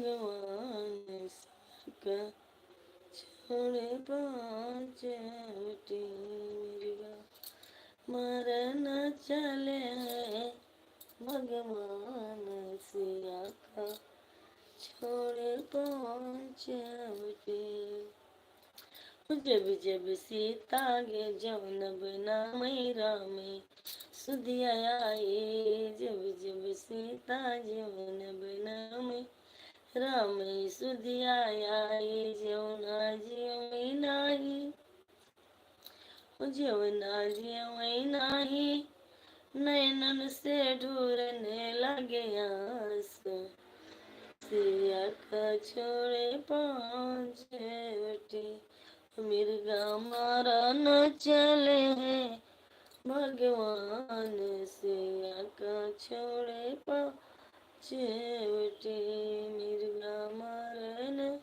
भगवान का छोड़े पाँच बेटी मिर्गा मरन चले हैं भगवान सिया का छोड़े पाँच बेटी। जब जब सीता गे जौनब नाम रामे सुधिया आए। जब जब सीता जौनब नाम राम सुधिया आए। जौना जियवै नाही जौना जियवै नाही नैनन से ढूरने लगे आंसू सिया का छोड़े पाँच बेटी मिर्गा मारा न चले हैं भगवान सिया का छोड़े पाँच बेटी मिर्गा मारन।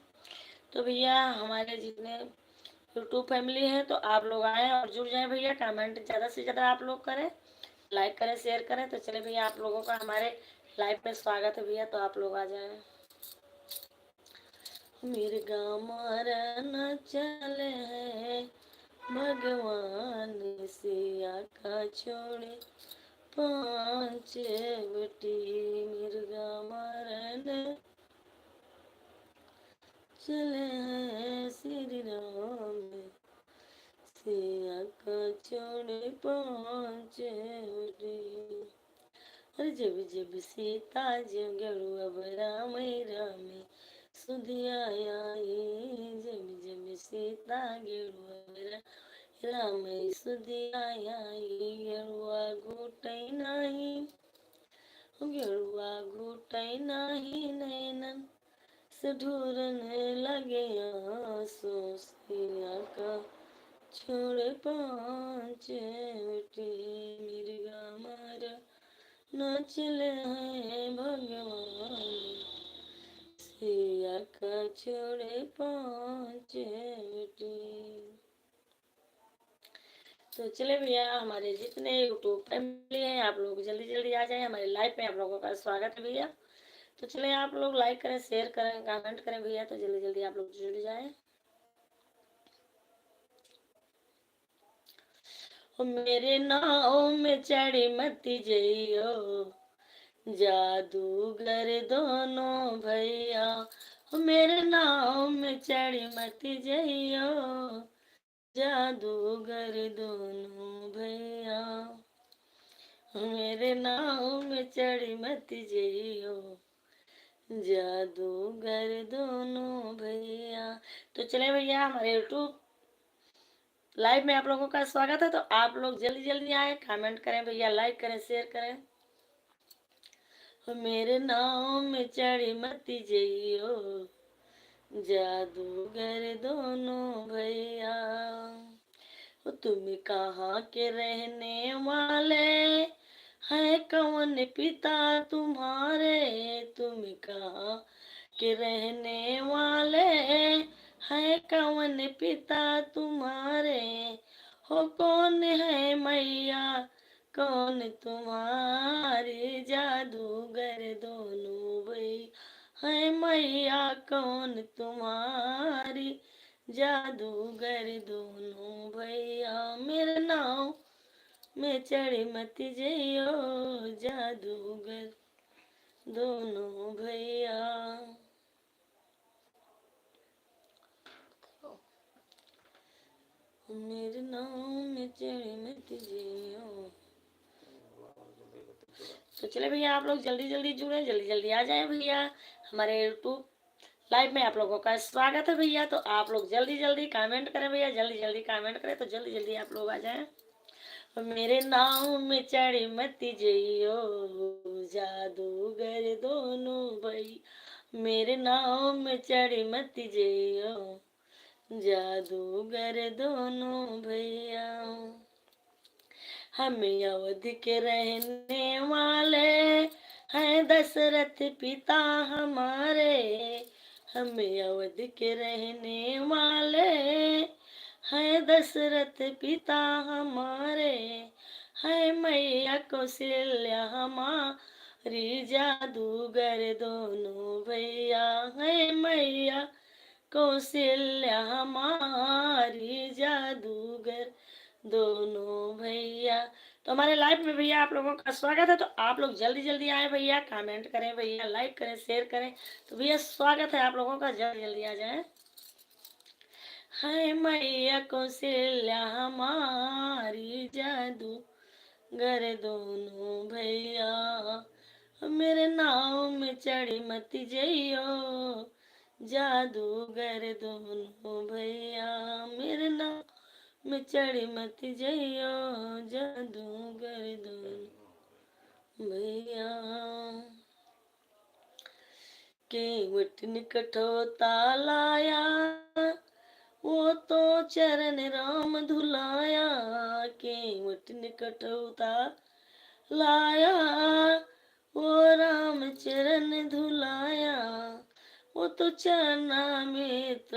तो भैया हमारे जितने यूट्यूब फैमिली है तो आप लोग आए और जुड़ जाए भैया। कमेंट ज़्यादा से ज़्यादा आप लोग करें, लाइक करें, शेयर करें। तो चले भैया आप लोगों का हमारे लाइव में स्वागत है भैया। तो आप लोग आ जाए। मिर्गा मारन चले हैं भगवान सिया का छोड़े पाँच बेटी मिर्गा मारन चले हैं श्री राम सिया का छोड़े पाँच बेटी। अरे जब जब सीता जो गरुआ राम रामे सुधिया आए। जब जब सीता गेरुआ राम सुधिया आए। गेरुआ घूटै नाही गेरुआ घूटै नाही नैनन से ढूरने लगे आंसू सिया का छोड़े पाँच बेटी मिर्गा मारा न चले हैं भगवान सिया का छोड़े पाँच बेटी। तो चले भैया हमारे जितने यूट्यूब फैमिली हैं आप लोग जल्दी जल्दी आ जाए हमारे लाइव में। आप लोगों का स्वागत है भैया। तो चले आप लोग लाइक करें, शेयर करें, कमेंट करें भैया। तो जल्दी जल्दी आप लोग जुड़ जाए। मेरे नाव में चढ़ी मती जइयो जादूगर दोनों भैया। मेरे नाव में चढ़ी मती जइयो जादूगर दोनों भैया। मेरे नाव में चढ़ी मती जइयो जादूगर दोनों भैया। तो चले भैया हमारे यूट्यूब लाइव में आप लोगों का स्वागत है। तो आप लोग जल्दी जल्दी आए, कमेंट करें भैया, लाइक करें, शेयर करें। मेरे नाव में चढ़ी मती जइयो जादूगर दोनों भैया। तुम कहाँ के रहने वाले हैं कौन पिता तुम्हारे। तुम कहाँ के रहने वाले हैं कौन पिता तुम्हारे। हो कौन है मैया कौन तुम्हारे जादूगर दोनों भाई है मैया कौन तुम्हारी जादूगर दोनों भैया। मेरे नाव में चढ़ी मती जइयो जादूगर दोनों भैया। मेरे नाव में चढ़ी मती जइयो। तो चले भैया आप लोग जल्दी जल्दी जुड़े, जल्दी जल्दी आ जाए भैया हमारे यूट्यूब लाइव में। आप लोगों का स्वागत है भैया। तो आप लोग जल्दी जल्दी कमेंट करें भैया, जल्दी जल्दी कमेंट करें। तो जल्दी जल्दी आप लोग आ जाए। मेरे नाव में चढ़ी मती जइयो जादूगर दोनों भाई। मेरे नाव में चढ़ी मती जइयो जादूगर दोनों भैया। हम अवध के रहने वाले हैं दशरथ पिता हमारे। हम अवध के रहने वाले हैं दशरथ पिता हमारे। है मैया कौशल्या हमारी जादूगर दोनों भैया। कौशल्या हमारी जादूगर दोनों भैया। तो हमारे लाइव में भैया आप लोगों का स्वागत है। तो आप लोग जल्दी जल्दी आए भैया, कमेंट करें भैया, लाइक करें, शेयर करें। तो भैया स्वागत है आप लोगों का, जल्दी जल्दी आ जाए। हाय मैया कौशल्या हमारी जादूगर दोनों भैया, मेरे नाव में चढ़ी मत जइयो, जादूगर दोनों भैया, मेरे नाव में चढ़ी मत जइयो, जादूगर दोनों भैया। केवट निकटोता लाया, वो तो चरण राम धुलाया, केवट निकटोता लाया, वो राम चरण धुलाया, वो तो चरणामृत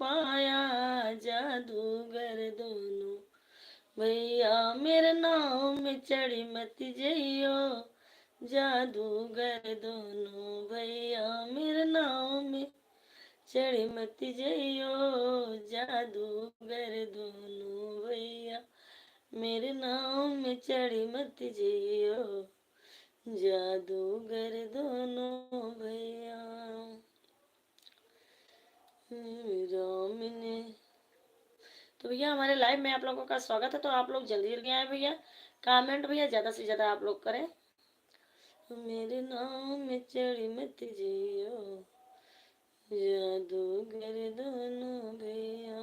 पाया, जादूगर दोनों भैया, मेरे नाव में चढ़ी मत जइयो, जादूगर दोनों भैया, मेरे नाव में चढ़ी मत जइयो, जादूगर दोनों भैया, मेरे नाव में चढ़ी मत जइयो, जादूगर दोनों भैया। राम ने। तो भैया हमारे लाइव में आप लोगों का स्वागत है। तो आप लोग जल्दी जल्दी आए भैया, कमेंट भैया ज्यादा से ज्यादा आप लोग करें। मेरे नाम में चढ़ी मत जइयो, जादूगर दोनों भैया,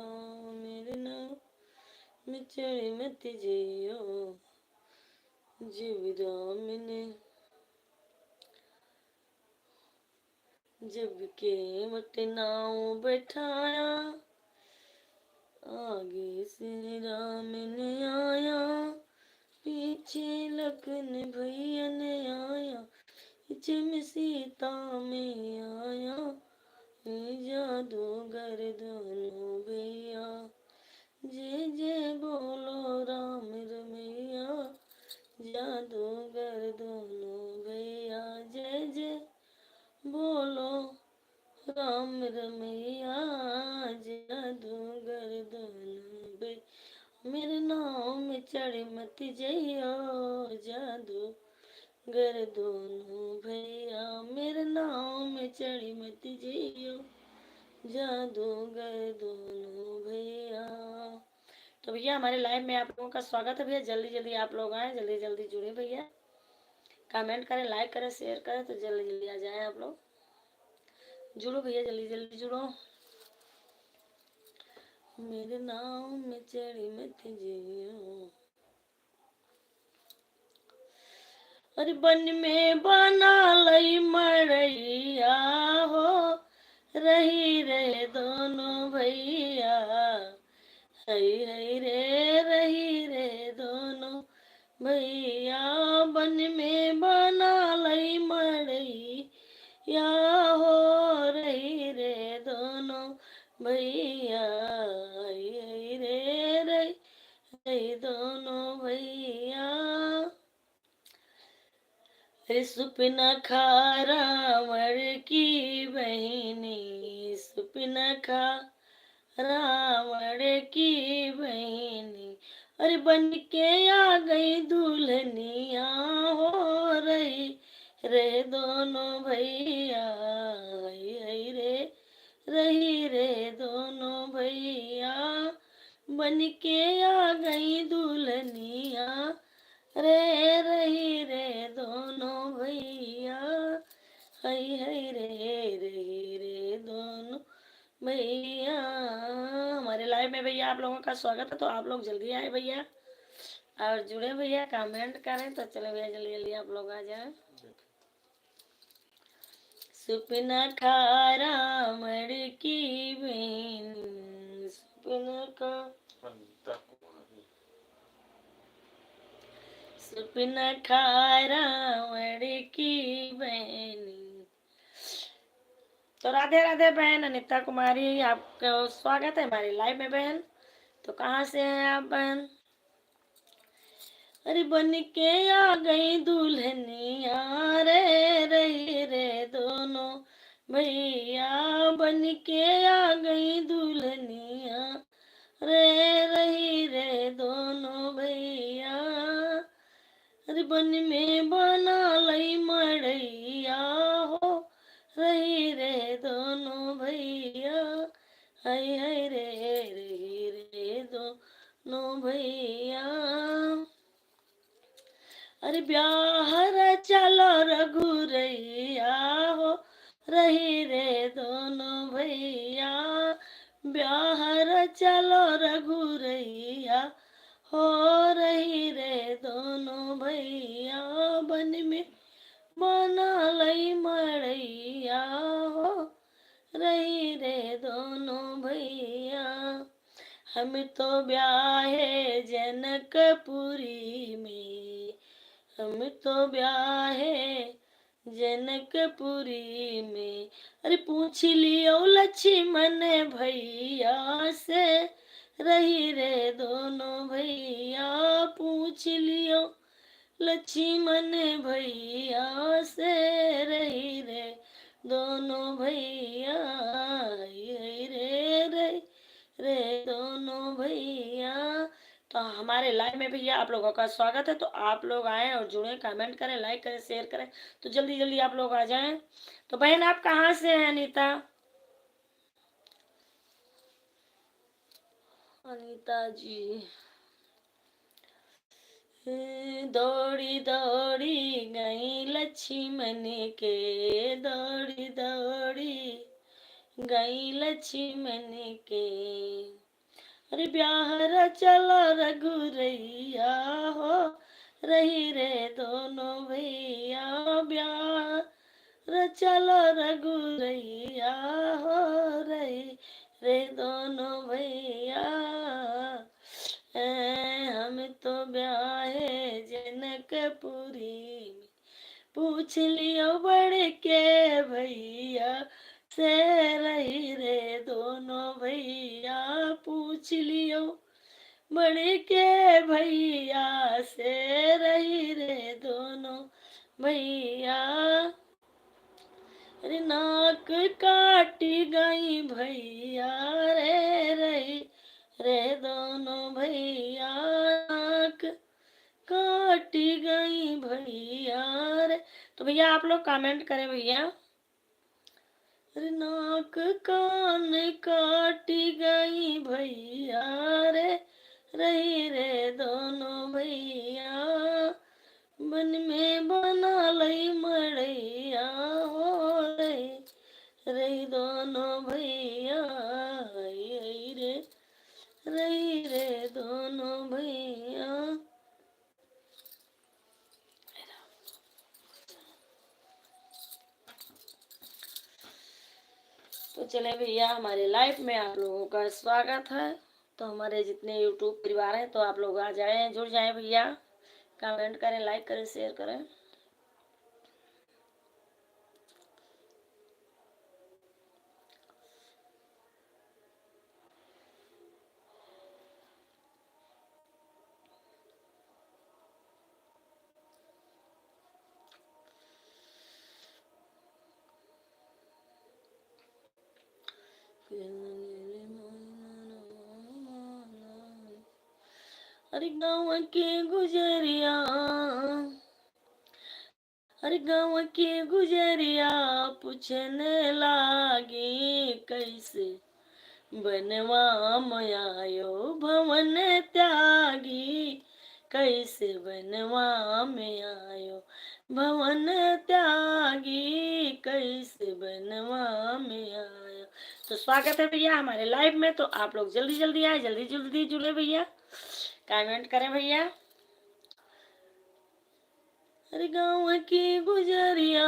मेरे नाम में चढ़ी मत जइयो, जब राम ने जब केवट नाव बैठाया, आगे से राम ने आया, पीछे लखन भैया ने आया, पीछे में सीता में आया, जादूगर दोनों भैया, जय जय बोलो राम रमैया, जादूगर दोनों भैया, जय जय बोलो राम रमैया, जादूगर दोनों भैया, मेरे नाव में चढ़ी मत जइयो, जादूगर दोनों भैया, मेरे नाव में चढ़ी मत जइयो, जादूगर दोनों भैया। तो भैया हमारे लाइव में आप लोगों का स्वागत है भैया, जल्दी जल्दी आप लोग आए, जल्दी जल्दी जुड़े भैया, कमेंट करें, लाइक करें, शेयर करें। तो जल्दी जल्दी आ जाए आप लोग, जुड़ो भैया, जल्दी जल्दी जुड़ो। मेरे नाव में चढ़ी मत जइयो, अरे बन में बना लई मरैया हो, रही रे दोनों भैया, हई हई रे रही रे दोनों भैया, बन में बना लई मरैया हो, रही रे दोनों भैया, हई हई रे रही दोनों भैया। सुपनखा रावण की बहनी, सुपनखा रावण की बहनी, अरे बन के आ गई दुल्हनिया हो, रही रे दोनों भैया, हई हई रे रही रे दोनों भैया, बन के आ गई दुल्हनिया, रे रही रे दोनों भैया, हई हई रे रही रे दोनों भैया। हमारे लाइव में भैया आप लोगों का स्वागत है। तो आप लोग जल्दी आए भैया और जुड़े भैया, कमेंट करें। तो चले भैया जल्दी जल्दी आप लोग आ जाए। सुपनखा रावण की बहन, सुपनखा सुपनखा रावण की बहनी। तो राधे राधे बहन अनिता कुमारी, आपका स्वागत है हमारे लाइव में बहन। तो कहाँ से हैं आप बहन? अरे बन के आ गई दुल्हनिया, रे रही रे दोनों भैया बन के आ गई दुल्हनिया रे रही रे दोनों भैया। अरे बन में बना लई मड़ैया हो रही रे दोनों भैया। हाय हाय रे रही रे दोनों भैया। अरे ब्याहर चलो रघुरैया हो रही रे दोनों भैया। ब्याहर चलो रघुरैया हो रही रे दोनों भैया। बन में बना लई मड़ैया हो रही रे दोनों भैया। हम तो ब्याहे जनकपुरी में, हम तो ब्याहे जनकपुरी में। अरे पूछ लियो लक्ष्मण भैया से रही रे दोनों भैया। पूछ लियो लक्ष्मण भैया से रही रे दोनों भैया। रे दोनों भैया। तो हमारे लाइव में भैया आप लोगों का स्वागत है। तो आप लोग आए और जुड़े, कमेंट करें, लाइक करें, शेयर करें। तो जल्दी जल्दी आप लोग आ जाएं। तो बहन आप कहाँ से हैं अनीता? अनीता जी दौड़ी दौड़ी गई लक्ष्मण के, दौड़ी दौड़ी गई लक्ष्मण के। अरे ब्याहर चलो रघुरैया हो रही रे दोनों भैया। ब्याहर चलो रघुरैया हो रही रे दोनों भैया। हम तो ब्याहे जनकपुरी में। पूछ लियो बड़ के भैया से रही रे दोनों भैया। पूछ लियो बड़े के भैया से रही रे दोनों भैया। अरे नाक काटी गई भैया रे रही रे दोनों भैया। नाक काटी गई भैया रे। तो भैया आप लोग कमेंट करें भैया। अरे नाक कान काटी गई भैया रे रही रे दोनों भैया। बन में बना लई मड़ैया हो रही दोनों भैया। रही रे दोनों भैया। तो चले भैया हमारे लाइफ में आप लोगों का स्वागत है। तो हमारे जितने यूट्यूब परिवार हैं तो आप लोग आ जाएं, जुड़ जाएं भैया। कमेंट करें, लाइक करें, शेयर करें। अरे गाँव के गुजरिया, अरे गाँव के गुजरिया पूछने लागी कैसे बनवा में आयो भवन त्यागी। कैसे बनवा में आयो भवन त्यागी। कैसे बनवा में आयो। तो स्वागत है भैया हमारे लाइव में। तो आप लोग जल्दी जल्दी आए, जल्दी जल्दी जुड़े भैया, कमेंट करें भैया। अरे गाँव की गुजरिया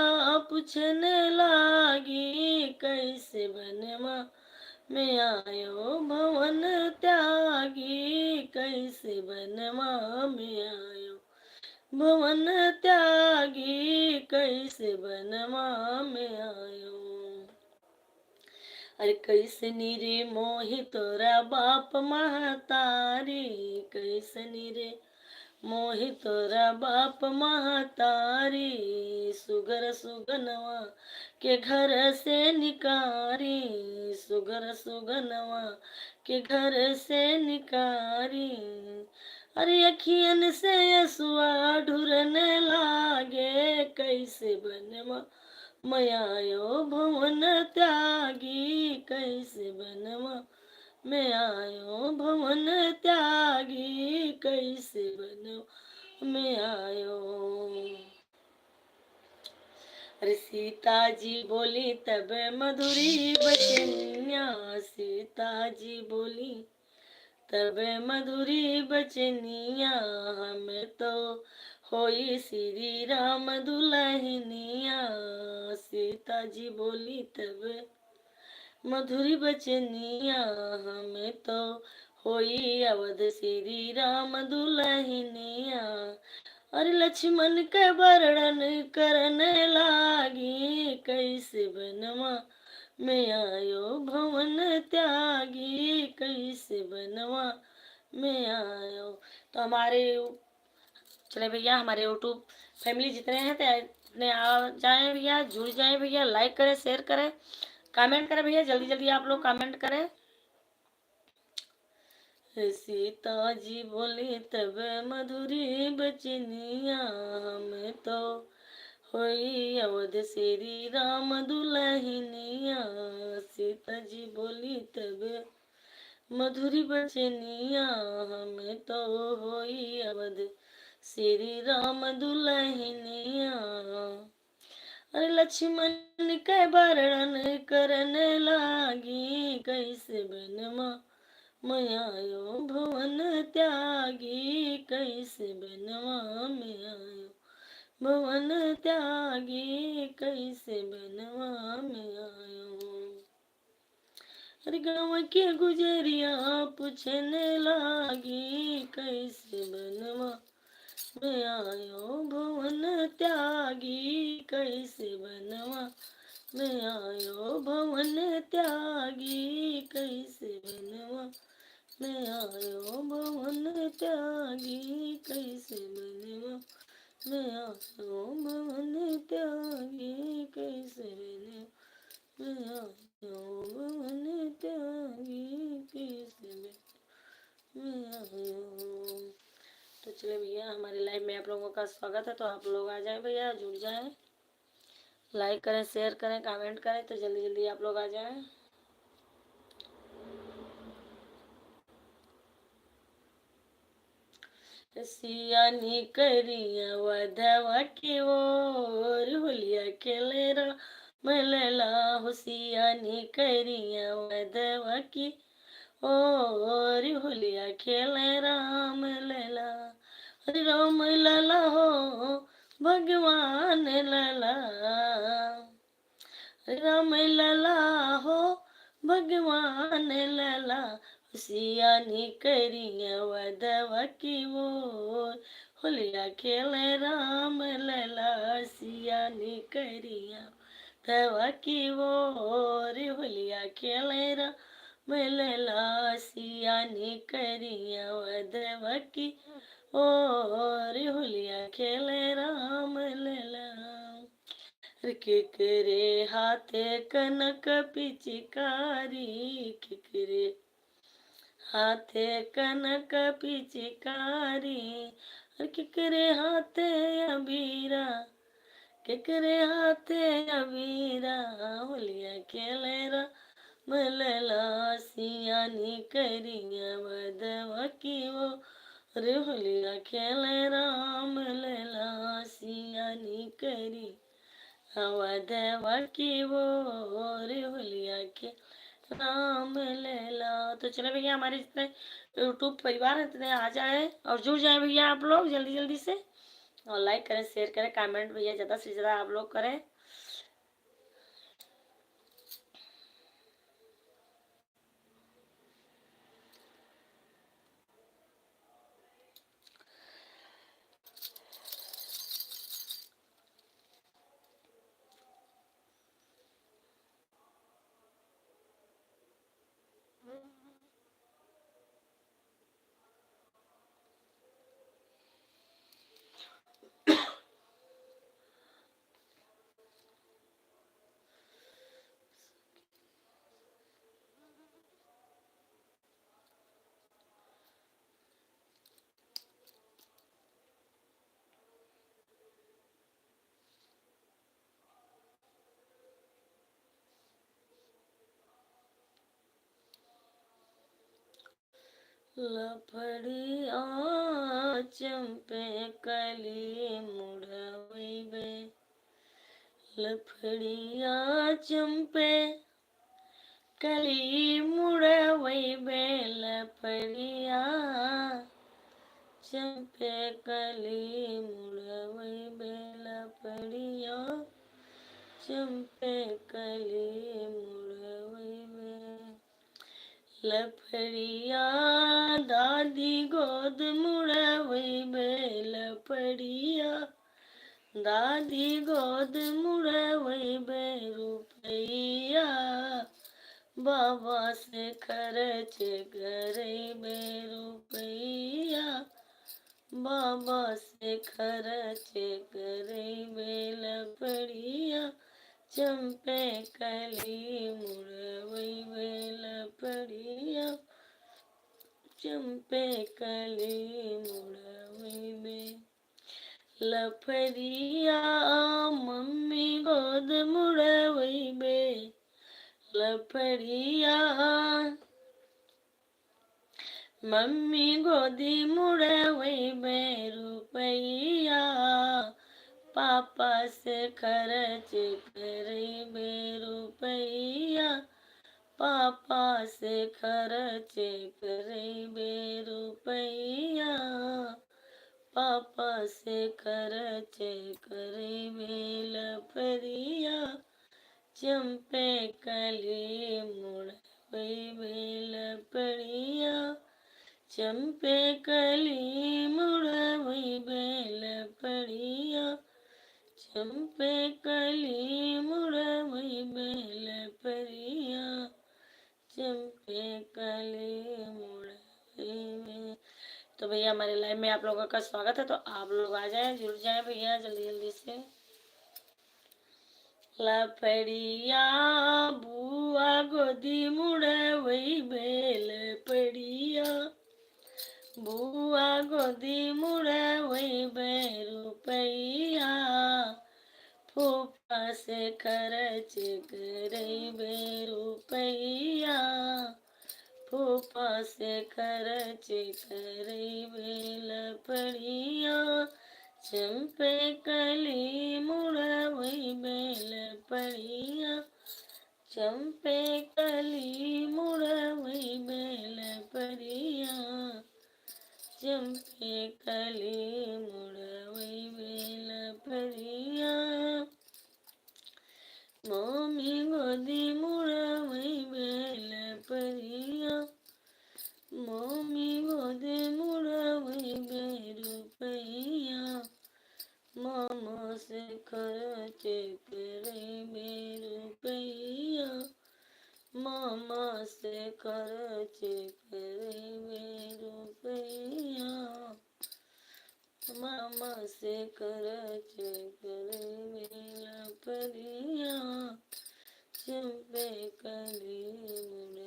पूछने लागी कैसे बनवा में आयो भवन त्यागी। कैसे बनवा में आयो भवन त्यागी। कैसे बनवा में आयो। अरे कैसे रे मोहि तोरा बाप महतारी। कैसे रे मोहि तोरा बाप महतारी। सुगर सुगनवा के घर से निकारी, सुगर सुगनवा के घर से निकारी। अरे अखियन से यसुआ ढुरने लागे, कैसे बनवा मयायो भवन त्यागी, कैसे बनवा मैं आयो भवन त्यागी, कैसे बनवा मैं आयो। अरे सीता जी बोली तब मधुरी बचनिया, सीता जी बोली तब मधुरी बचनिया, हमें तो होई श्री राम दुल्हनिया। सीता जी बोली तब मधुरी बचनिया, हमें तो होई अवध श्री राम दुल्हनिया। अरे लक्ष्मण के वर्णन करने लागी, कैसे बनवा मैं आयो भवन त्यागी, कैसे बनवा मैं आयो। तो हमारे चले भैया, हमारे यूट्यूब फैमिली जितने हैं तो इतने आ जाए भैया, जुड़ जाए भैया, लाइक करें, शेयर करें, कमेंट करें भैया, जल्दी जल्दी आप लोग कमेंट करें। सीता जी बोली तब मधुरी बचनिया, हमें तो होई अवध श्री राम दुल्हनिया। सीता जी बोली तब मधुरी बचनिया, हमें तो होई अवध श्री राम दुल्हनिया। अरे लक्ष्मण के वर्णन करने लागी, कैसे बनवा मैं आयो भवन त्यागी, कैसे बनवा मैं आयो भवन त्यागी, कैसे बनवा मैं आयो। अरे गाँव के गुजरिया पूछने लागी, कैसे बनवा मैं आयो भवन त्यागी, कैसे बनवा मैं आयो भवन त्यागी, कैसे बनवा मैं आयो भवन त्यागी, कैसे बनवा मैं आयो भवन त्यागी, कैसे बनवा मैं आयो भवन त्यागी, कैसे मैं आयो। तो चलिए भैया, हमारे लाइव में आप लोगों का स्वागत है। तो आप लोग आ जाए भैया, जुड़ जाए, लाइक करें, शेयर करें, कमेंट करें, तो जल्दी जल्दी आप लोग आ जाएं। सियानी करिया वधवा की ओर, होलिया खेले मलला हो। सियानी करिया वधवा की ओर, होलिया खेले राम लला। हरे राम लला हो भगवान लला, राम लला हो भगवान लला। सियानी करिया वधवा की ओर, होलिया खेले राम लला। सियानी करिया वधवा की ओर, होलिया खेले राम लला। सियानी करिया वधवा की ओर, होलिया खेले राम लला। केकरे हाथे कनक पिचकारी, केकरे हाथे कनक पिचकारी। केकरे हाथे अबीरा, केकरे हाथे अबीरा, होलिया खेले राम लला। सियानी करिया वधवा की ओर, होलिया खेले राम लला। सियानी करी वधवा की ओर, होलिया के राम लला। तो चलो भैया, हमारे जितने यूट्यूब परिवार है इतने आ जाए और जुड़ जाए भैया आप लोग जल्दी जल्दी से, और लाइक करें, शेयर करें, कमेंट भैया ज़्यादा से ज़्यादा आप लोग करें। लफड़िया चंपे कली मुड़वैबे, लफड़िया चंपे कली मुड़वैबे, लफड़िया चंपे कली मुड़वैबे, लफड़िया चंपे कली मुड़वैबे, लफड़िया दादी गोद मुड़वैबे, लफड़िया दादी गोद मुड़वैबे, रुपैया बाबा से खर्च करैबे, रुपैया बाबा से खर्च करैबे, लफड़िया चंपे कली मुड़वैबे, लफड़िया चंपे कली मुड़वैबे, लफड़िया मम्मी गोद मुड़वैबे, लफड़िया मम्मी गोदी मुड़वैबे, रुपैया पापा से खर्च करैबे, रुपैया पापा से खर्च करैबे, रुपैया पापा से खर्च करैबे, लफड़िया चंपे कली मुड़वैबे, लफड़िया चंपे कली मुड़वैबे, लफड़िया चंपे कली मुड़वैबे, लफड़िया चंपे कली मुड़वैबे। तो भैया हमारे लाइव में आप लोगों का स्वागत है, तो आप लोग आ जाए, जुड़ जाए भैया जल्दी जल्दी से। लफड़िया बुआ गोदी मुड़वैबे, लफड़िया बुआ गोदी मुड़वैबे, रुपैया फूफा से खर्च करैबे, रुपैया फूफा से खर्च करैबे, लफड़िया चंपे कली मुड़वैबे, लफड़िया चंपे कली मुड़वैबे, लफड़िया चंपे कली मुड़वैबे, लफड़िया मम्मी गोदी मुड़वैबे, लफड़िया मम्मी गोदी मुड़वैबे, रुपैया मामा से खर्च करैबे, रुपैया मामा से खर्च करैबे, रुपैया मामा से खर्च करैबे, लफड़िया चंपे कली मुड़वैबे।